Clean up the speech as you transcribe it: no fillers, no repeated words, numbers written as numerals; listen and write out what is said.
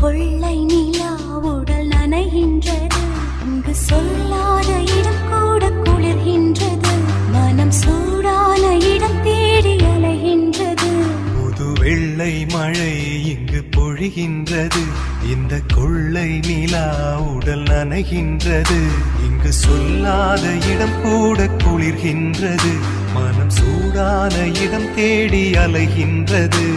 கொள்ளை நிலா உடல் நனைகின்றது. இங்கு சொல்லாத இடம் கூட குளிர்கின்றது. மனம் சூடான இடம் தேடி அலைகின்றது. புது வெள்ளை மழை இங்கு பொழிகின்றது. இந்த கொள்ளை நிலா உடல் நனைகின்றது. இங்கு சொல்லாத இடம் கூட குளிர்கின்றது. மனம் சூடான இடம் தேடி அலைகின்றது.